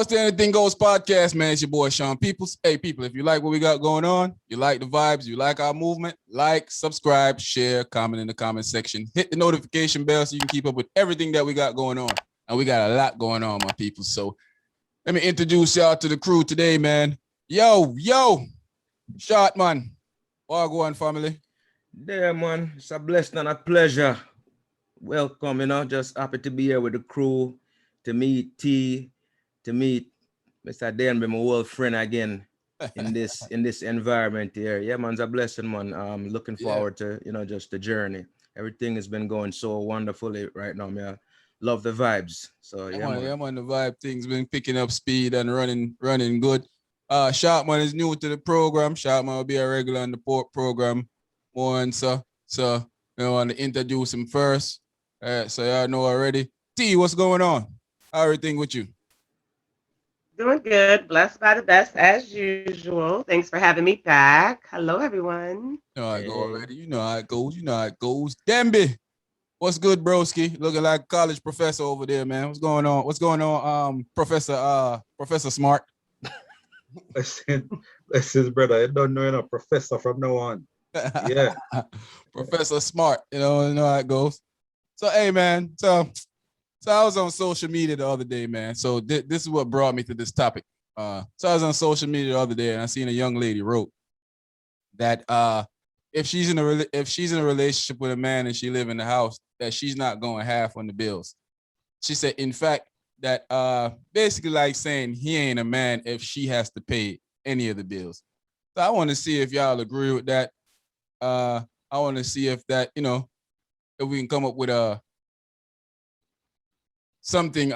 it's the Anything Goes podcast, man. It's your boy Sean Peoples. Hey, people, if you like what we got going on, you like the vibes, you like our movement, like, subscribe, share, comment in the comment section. Hit the notification bell so you can keep up with everything that we got going on. And we got a lot going on, my people. So let me introduce y'all to the crew today, man. Yo, shot, man. Wagwan family. Yeah, man. It's a blessing and a pleasure. Welcome, just happy to be here with the crew, to meet T, to meet Mr. Denby, my old friend again in this environment here. Yeah, man, it's a blessing, man. Looking forward to, just the journey. Everything has been going so wonderfully right now, man. Love the vibes. So Man, the vibe things been picking up speed and running good. Sharpman is new to the program. Sharpman will be a regular on the port program. So I want to introduce him first. So y'all know already. T, what's going on? How everything with you? Doing good. Blessed by the best as usual. Thanks for having me back. Hello, everyone. You know how it go already. You know how it goes. Demby, what's good, broski? Looking like college professor over there, man. What's going on? Professor Smart. Listen, brother. I don't know professor from now on. Yeah. Professor Smart, you know how it goes. So hey, man. So I was on social media the other day, man. So this is what brought me to this topic. So I was on social media the other day, and I seen a young lady wrote that if she's in a relationship with a man and she live in the house, that she's not going half on the bills. She said, in fact, that basically like saying he ain't a man if she has to pay any of the bills. So I want to see if y'all agree with that. I want to see if that, if we can come up with something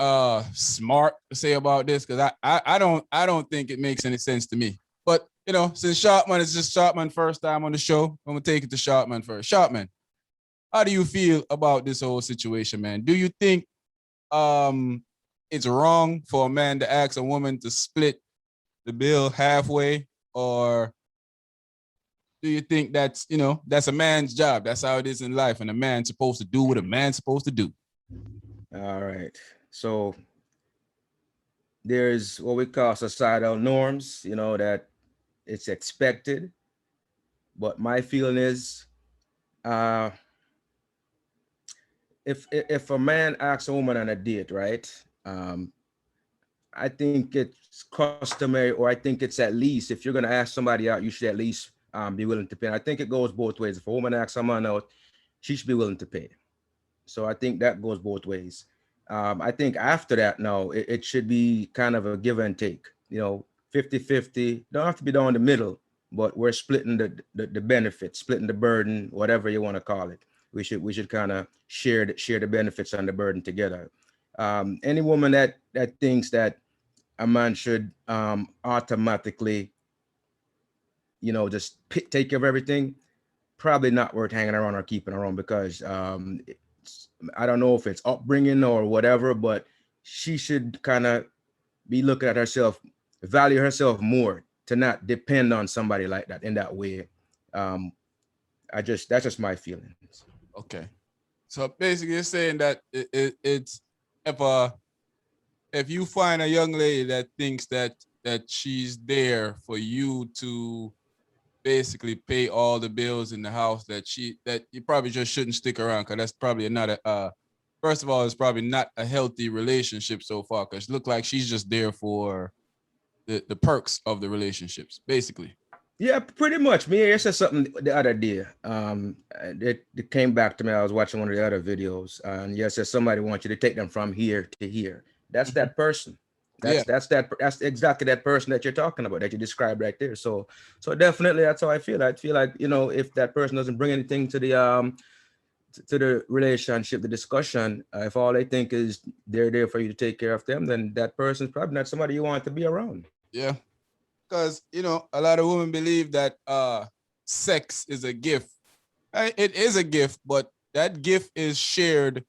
smart to say about this, because I don't think it makes any sense to me. But since Sharpman is just Sharpman first time on the show, I'm gonna take it to Sharpman first. Sharpman, how do you feel about this whole situation, man? Do you think it's wrong for a man to ask a woman to split the bill halfway, or do you think that's a man's job? That's how it is in life, and a man's supposed to do what a man's supposed to do. All right. So there's what we call societal norms, that it's expected. But my feeling is, if a man asks a woman on a date, right? I think it's customary, or I think it's at least, if you're gonna ask somebody out, you should at least be willing to pay. And I think it goes both ways. If a woman asks someone out, she should be willing to pay. So I think that goes both ways. I think after that, no, it should be kind of a give and take, 50-50. Don't have to be down the middle, but we're splitting the benefits, splitting the burden, whatever you want to call it. We should kind of share the benefits and the burden together. Any woman that thinks that a man should automatically, just take care of everything, probably not worth hanging around or keeping around, because I don't know if it's upbringing or whatever, but she should kind of be looking at herself, value herself more, to not depend on somebody like that in that way. That's just my feelings. Okay, so basically, you're saying that it's if you find a young lady that thinks that she's there for you to basically pay all the bills in the house, that you probably just shouldn't stick around, because that's probably not first of all, it's probably not a healthy relationship so far, because it look like she's just there for the perks of the relationships, basically. Yeah, pretty much. Me, I said something the other day. It came back to me. I was watching one of the other videos, and yes, said somebody wants you to take them from here to here. That's that person. That's exactly that person that you're talking about, that you described right there. So definitely, that's how I feel. I feel like, if that person doesn't bring anything to the relationship, the discussion, if all they think is they're there for you to take care of them, then that person's probably not somebody you want to be around. Yeah, because a lot of women believe that sex is a gift. It is a gift, but that gift is shared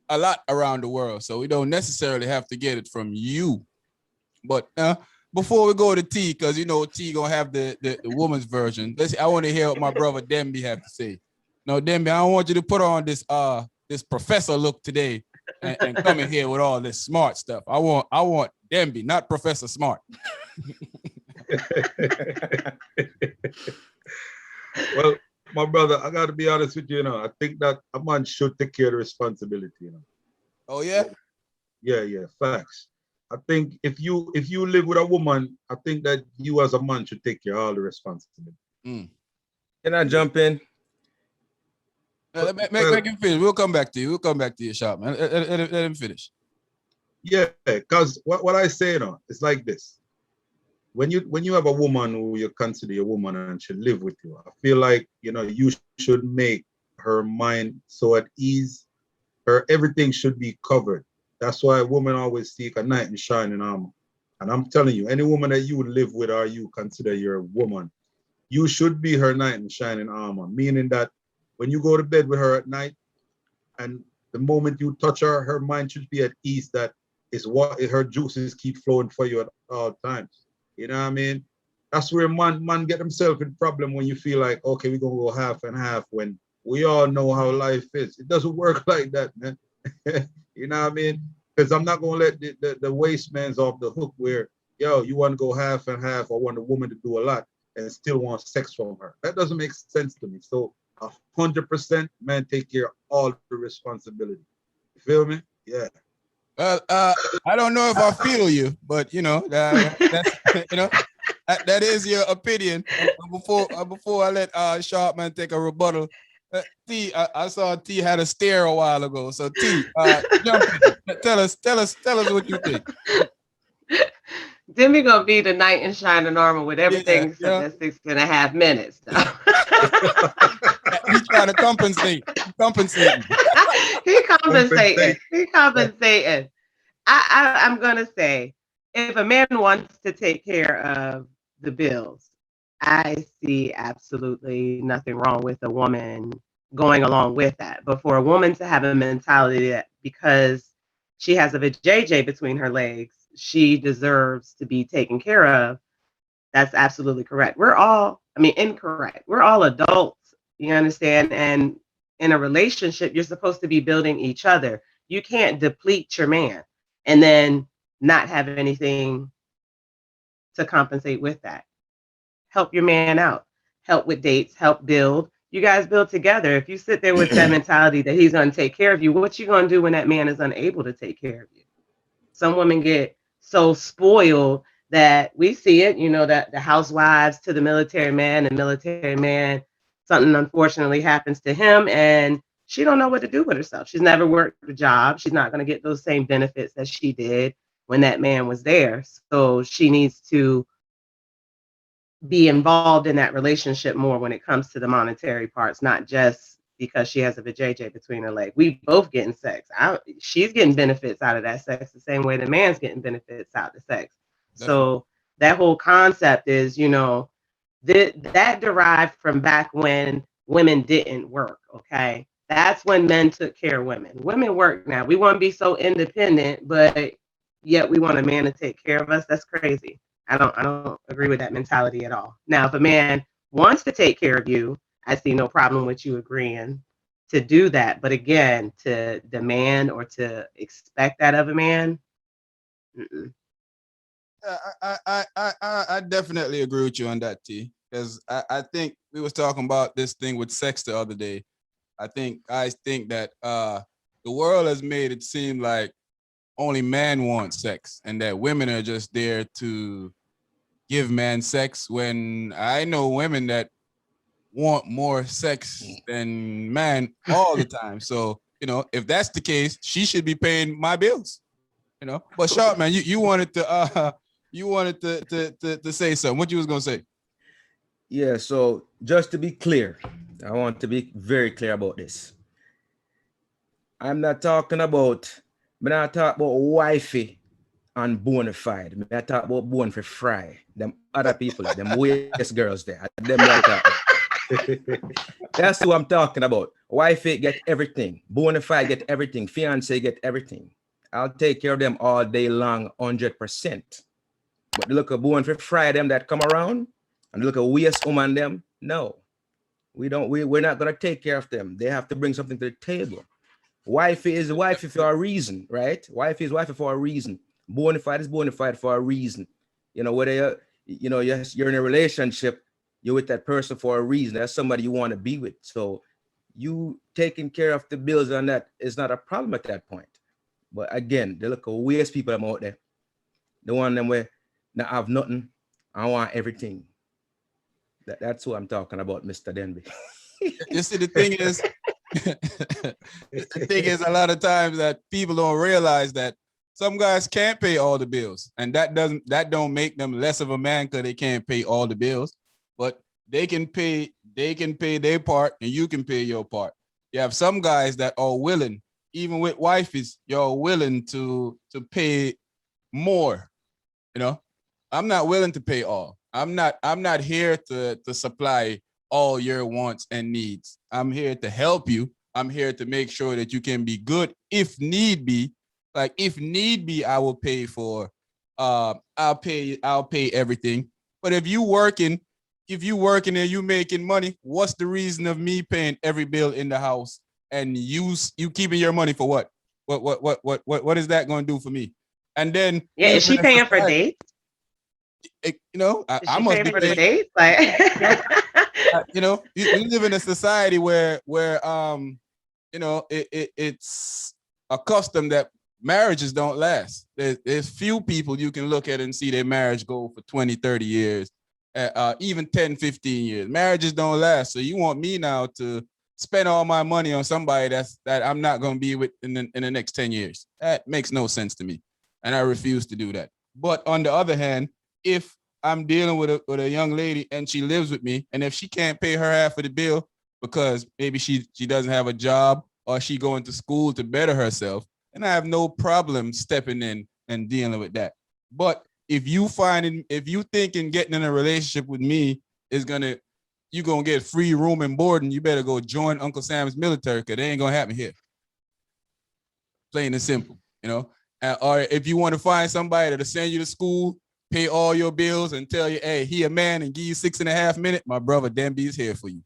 a lot around the world, so we don't necessarily have to get it from you. But before we go to T, because T gonna have the woman's version. I want to hear what my brother Demby have to say. No, Demby, I don't want you to put on this professor look today. and come in here with all this smart stuff. I want Demby, not Professor Smart. Well, my brother, I got to be honest with you, I think that a man should take care of the responsibility. Oh yeah. Yeah, facts. I think if you live with a woman, I think that you as a man should take care of all the responsibility. Mm. Can I jump in? Make him finish. We'll come back to you. We'll come back to you, Sharp, man. Let him finish. Yeah, because what I say, it's like this. When you have a woman who you consider your woman and she live with you, I feel like you should make her mind so at ease. Her everything should be covered. That's why women always seek a knight in shining armor. And I'm telling you, any woman that you live with or you consider your woman, you should be her knight in shining armor. Meaning that when you go to bed with her at night, and the moment you touch her, her mind should be at ease. That is what her juices keep flowing for you at all times. You know what I mean? That's where man get himself in problem when you feel like, okay, we're gonna go half and half when we all know how life is. It doesn't work like that, man. You know what I mean? Because I'm not gonna let the waste man's off the hook where, you want to go half and half or want a woman to do a lot and still want sex from her. That doesn't make sense to me. So 100%, man, take care of all the responsibility. You feel me? Yeah. I don't know if I feel you, but that's that is your opinion. Before I let Sharpman take a rebuttal, T, I saw T had a stare a while ago. So T, jump in. Tell us what you think. Demi gonna be the knight in shining armor with everything except that 6.5 minutes. He's trying to compensate. He compensating. I'm gonna say, if a man wants to take care of the bills, I see absolutely nothing wrong with a woman going along with that. But for a woman to have a mentality that because she has a vajayjay between her legs, she deserves to be taken care of, that's absolutely correct. Incorrect. We're all adults, you understand? And in a relationship, you're supposed to be building each other. You can't deplete your man and then not have anything to compensate with that. Help your man out. Help with dates, help build. You guys build together. If you sit there with that mentality that he's going to take care of you, what you going to do when that man is unable to take care of you? Some women get so spoiled that we see it, that the housewives to the military man, and military man, something unfortunately happens to him and she don't know what to do with herself. She's never worked a job. She's not going to get those same benefits that she did when that man was there. So she needs to be involved in that relationship more when it comes to the monetary parts, not just because she has a vajayjay between her legs. We both getting sex. She's getting benefits out of that sex the same way the man's getting benefits out of the sex. Definitely. So that whole concept is, that derived from back when women didn't work, okay? That's when men took care of women. Women work now. We want to be so independent, but yet we want a man to take care of us. That's crazy. I don't agree with that mentality at all. Now, if a man wants to take care of you, I see no problem with you agreeing to do that. But again, to demand or to expect that of a man, I definitely agree with you on that, T. Because I think we was talking about this thing with sex the other day. I think that the world has made it seem like only men want sex and that women are just there to give man sex, when I know women that want more sex than man all the time. So, if that's the case, she should be paying my bills. But Sharp, man, you wanted to say something. What you was gonna say? Yeah, so just to be clear, I want to be very clear about this. I'm not talking about wifey and bona fide. I talk about bone for fry. Them other people, them waste girls there. Them that's who I'm talking about. Wifey get everything. Bona fide get everything. Fiance get everything. I'll take care of them all day long, 100%. But look at bone for fry them that come around, and look at waste woman them. No, we don't. We're not gonna take care of them. They have to bring something to the table. Wifey is wifey for a reason, right? Wifey is wifey for a reason. Bona fide is bona fide for a reason. You know, whether you're in a relationship, you're with that person for a reason. That's somebody you want to be with. So you taking care of the bills on that is not a problem at that point. But again, the look of waste people I'm out there. The one them where not have nothing, I want everything. That's what I'm talking about, Mr. Denby. You see, the thing is, the thing is, a lot of times that people don't realize that some guys can't pay all the bills, and that don't make them less of a man because they can't pay all the bills, but they can pay their part, and you can pay your part. You have some guys that are willing, even with wifeys, you're willing to pay more. You know, I'm not willing to pay all. I'm not here to supply all your wants and needs. I'm here to help you. I'm here to make sure that you can be good if need be. Like if need be, I will pay for I'll pay everything. But if you working and you making money, what's the reason of me paying every bill in the house and you keeping your money for what? What is that going to do for me? And then Yeah, is she paying for dates? You know, I must be paying for the paying, dates. Like, you know, you live in a society where you know, it's a custom that marriages don't last. There's few people you can look at and see their marriage go for 20, 30 years, even 10, 15 years. Marriages don't last. So you want me now to spend all my money on somebody that I'm not going to be with in the next 10 years. That makes no sense to me. And I refuse to do that. But on the other hand, if I'm dealing with a young lady and she lives with me, and if she can't pay her half of the bill because maybe she doesn't have a job or she going to school to better herself, and I have no problem stepping in and dealing with that. But if you thinking getting in a relationship with me is you're gonna get free room and board, and you better go join Uncle Sam's military, because they ain't gonna happen here. Plain and simple, you know. Or if you want to find somebody that'll send you to school, pay all your bills, and tell you, hey, he a man, and give you 6.5 minutes, my brother Denby is here for you.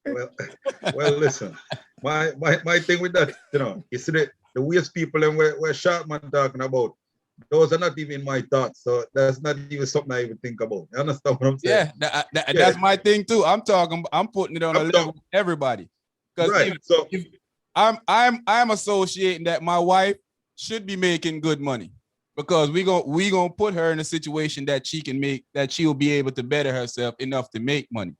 Well, listen. My thing with that, you know, you see the waste people and where Sharpman talking about, those are not even my thoughts. So that's not even something I even think about. You understand what I'm saying? Yeah, that's my thing too. I'm putting it on a level with everybody. Because right. if I'm associating that my wife should be making good money, because we gonna put her in a situation that she'll be able to better herself enough to make money.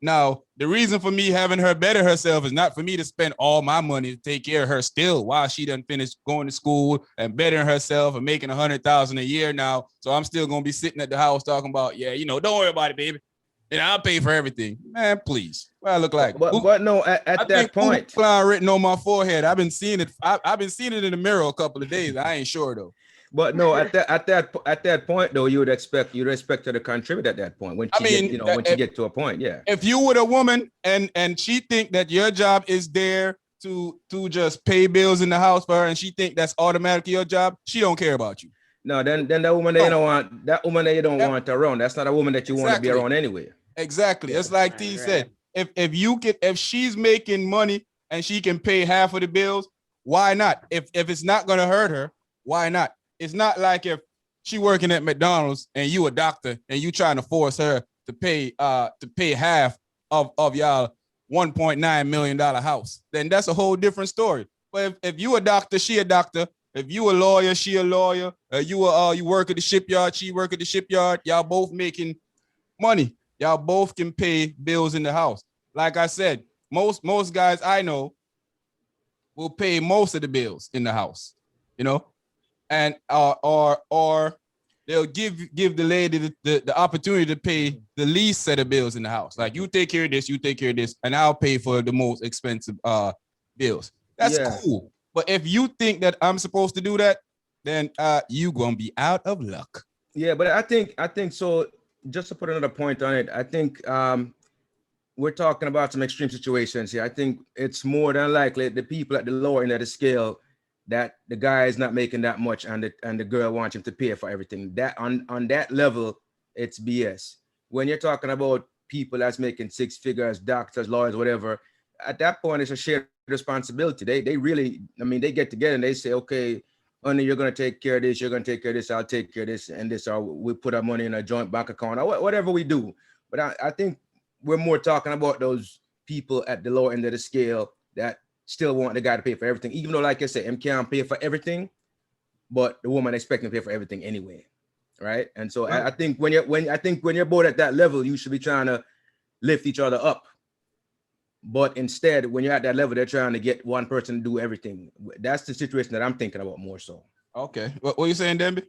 Now, the reason for me having her better herself is not for me to spend all my money to take care of her still while she done finished going to school and bettering herself and making $100,000 a year now. So I'm still gonna be sitting at the house talking about, yeah, you know, don't worry about it, baby. And I'll pay for everything. Man, please. What I look like? But no, at that point, clown written on my forehead. I've been seeing it. I've been seeing it in the mirror a couple of days. I ain't sure though. But no, at that point though, you'd expect her to contribute at that point when she get to a point. Yeah. If you were a woman and she think that your job is there to just pay bills in the house for her, and she think that's automatically your job, she don't care about you. No, then that woman that you don't want, that woman that you don't want around, that's not a woman that you want to be around anyway. Exactly. It's like T said. If she's making money and she can pay half of the bills, why not? If it's not gonna hurt her, why not? It's not like if she working at McDonald's and you a doctor and you trying to force her to pay half of y'all $1.9 million house. Then that's a whole different story. But if you a doctor, she a doctor. If you a lawyer, she a lawyer. You work at the shipyard, she work at the shipyard. Y'all both making money. Y'all both can pay bills in the house. Like I said, most guys I know will pay most of the bills in the house, you know, and or they'll give the lady the opportunity to pay the least set of bills in the house. Like, you take care of this, and I'll pay for the most expensive bills. That's cool. But if you think that I'm supposed to do that, then you gonna be out of luck. Yeah, but I think so. Just to put another point on it, I think we're talking about some extreme situations here. I think it's more than likely the people at the lower end of the scale that the guy is not making that much and the girl wants him to pay for everything. That on that level, it's BS. When you're talking about people that's making six figures, doctors, lawyers, whatever, at that point it's a shared responsibility. They really, I mean, they get together and they say, okay, honey, you're gonna take care of this, you're gonna take care of this, I'll take care of this and this, or we put our money in a joint bank account or whatever we do. But I think we're more talking about those people at the lower end of the scale that still want the guy to pay for everything, even though, like I said, him can't pay for everything, but the woman expecting to pay for everything anyway, right? And so I think when you're both at that level, you should be trying to lift each other up. But instead, when you're at that level, they're trying to get one person to do everything. That's the situation that I'm thinking about more so. Okay. What are you saying, Denby?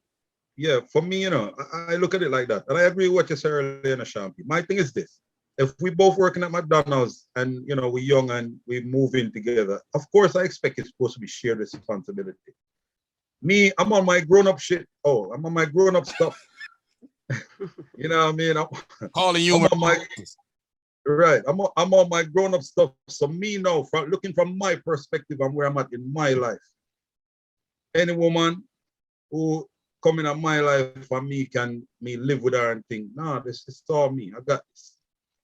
Yeah, for me, I look at it like that. And I agree with what you said earlier, Shampi. My thing is this. If we both working at McDonald's and, we're young and we move in together, of course, I expect it's supposed to be shared responsibility. Me, I'm on my grown-up shit. Oh, I'm on my grown-up stuff. You know what I mean? Calling you. I'm on my... Right. I'm on my grown-up stuff. So me now, looking from my perspective and where I'm at in my life, any woman who come in my life for me can live with her and think, nah, this is all me. I got this.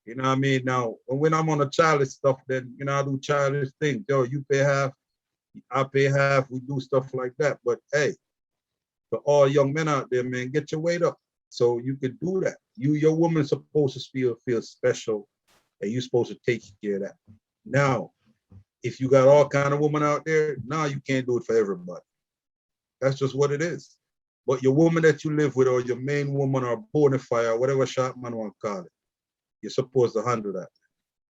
You know what I mean? Now, when I'm on the childish stuff, then, I do childish things. Yo, you pay half, I pay half. We do stuff like that. But hey, to all young men out there, man, get your weight up so you can do that. Your woman's supposed to feel special. And you're supposed to take care of that. Now, if you got all kind of women out there, now you can't do it for everybody. That's just what it is. But your woman that you live with, or your main woman, or bona fide, or whatever sharp man want to call it, you're supposed to handle that.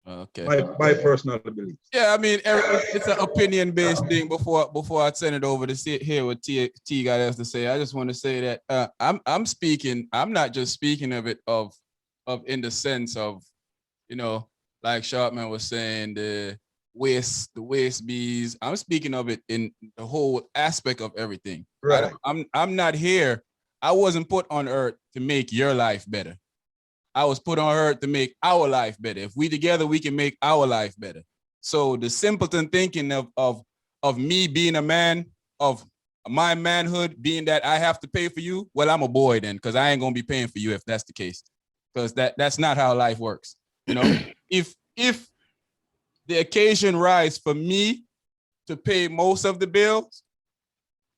Okay. My personal belief. Yeah, I mean, it's an opinion-based thing. Before I send it over to hear what T got else to say, I just want to say that I'm speaking. I'm not just speaking of it of in the sense of, like Sharpman was saying, the waist bees. I'm speaking of it in the whole aspect of everything. Right. I'm not here. I wasn't put on earth to make your life better. I was put on earth to make our life better. If we together, we can make our life better. So the simpleton thinking of me being a man, of my manhood being that I have to pay for you, well, I'm a boy then, because I ain't gonna be paying for you if that's the case. Because that's not how life works. If the occasion rise for me to pay most of the bills,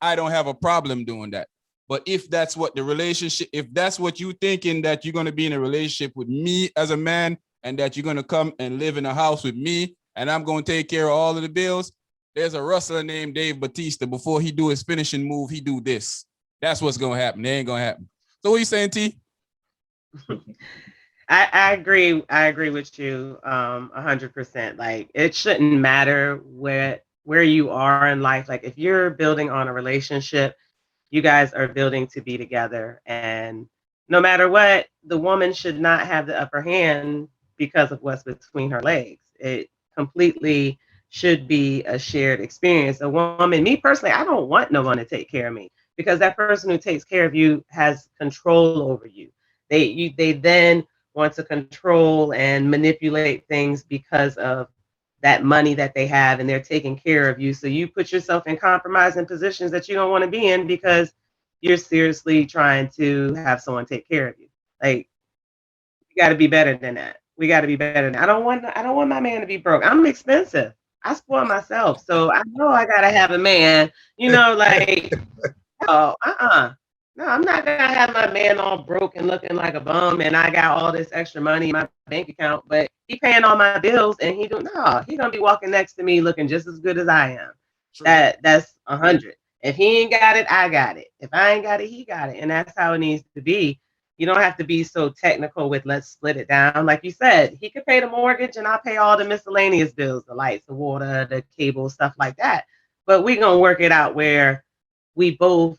I don't have a problem doing that. But if that's what the relationship, if that's what you thinking, that you're going to be in a relationship with me as a man, and that you're going to come and live in a house with me, and I'm going to take care of all of the bills, there's a wrestler named Dave Bautista. Before he do his finishing move, he do this. That's what's going to happen. It ain't going to happen. So what are you saying, T? I agree. I agree with you 100%. Like, it shouldn't matter where you are in life. Like, if you're building on a relationship, you guys are building to be together. And no matter what, the woman should not have the upper hand because of what's between her legs. It completely should be a shared experience. A woman, me personally, I don't want no one to take care of me, because that person who takes care of you has control over you. They then want to control and manipulate things because of that money that they have, and they're taking care of you. So you put yourself in compromising positions that you don't want to be in, because you're seriously trying to have someone take care of you. Like, you got to be better than that. We got to be better than that. I don't want my man to be broke. I'm expensive. I spoil myself. So I know I got to have a man, like, oh, no, I'm not gonna have my man all broke and looking like a bum, and I got all this extra money in my bank account, but he paying all my bills, and he gonna be walking next to me looking just as good as I am. True. That's 100. If he ain't got it, I got it. If I ain't got it, he got it, and that's how it needs to be. You don't have to be so technical with let's split it down. Like you said, he could pay the mortgage, and I'll pay all the miscellaneous bills, the lights, the water, the cable, stuff like that. But we gonna work it out where we both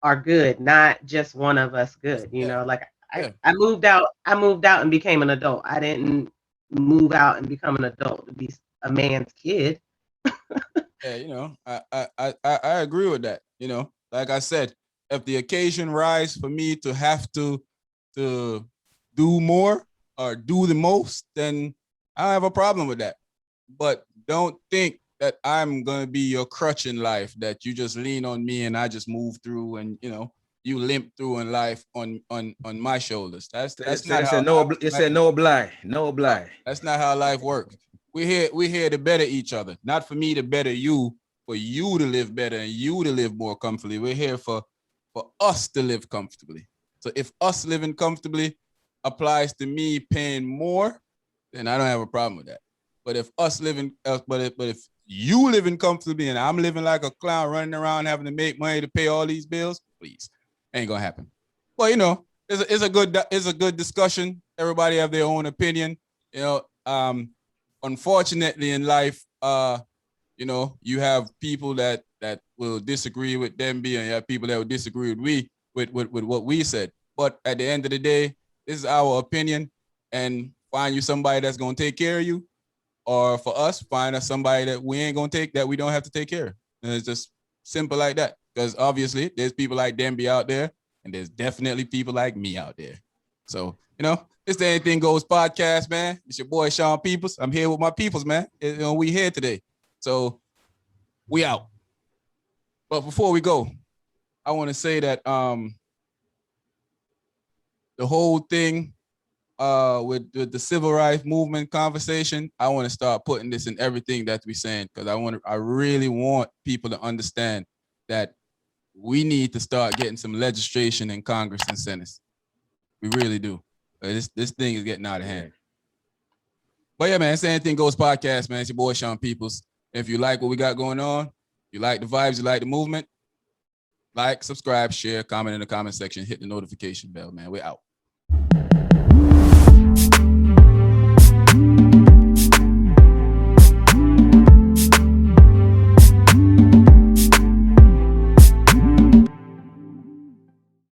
are good, not just one of us good. Like, I moved out and became an adult. I didn't move out and become an adult to be a man's kid. Yeah, I agree with that. Like I said, if the occasion rise for me to have to do more or do the most, then I have a problem with that. But don't think that I'm gonna be your crutch in life, that you just lean on me and I just move through, and you limp through in life on my shoulders. That's not how. No oblige. That's not how life works. we're here to better each other, not for me to better you, for you to live better and you to live more comfortably. We're here for us to live comfortably. So if us living comfortably applies to me paying more, then I don't have a problem with that. But if us living, but if you living comfortably and I'm living like a clown running around having to make money to pay all these bills, please, ain't gonna happen. Well, you know, it's a good discussion. Everybody have their own opinion. You know, unfortunately in life, you know, you have people that will disagree with Demby, and you have people that will disagree with what we said. But at the end of the day, this is our opinion, and find you somebody that's gonna take care of you, or for us, find us somebody that we ain't gonna take, that we don't have to take care of. And it's just simple like that. Because obviously there's people like Demby out there, and there's definitely people like me out there. So, you know, it's the Anything Goes podcast, man. It's your boy Sean Peoples. I'm here with my peoples, man. You know, we here today. So we out. But before we go, I want to say that the whole thing with the civil rights movement conversation, I want to start putting this in everything that we're saying, because I really want people to understand that we need to start getting some legislation in Congress and Senate. We really do. This thing is getting out of hand. But yeah, man, it's the Anything Goes podcast, man. It's your boy Sean Peoples. If you like what we got going on, you like the vibes, you like the movement, like, subscribe, share, comment in the comment section, hit the notification bell, man. We're out.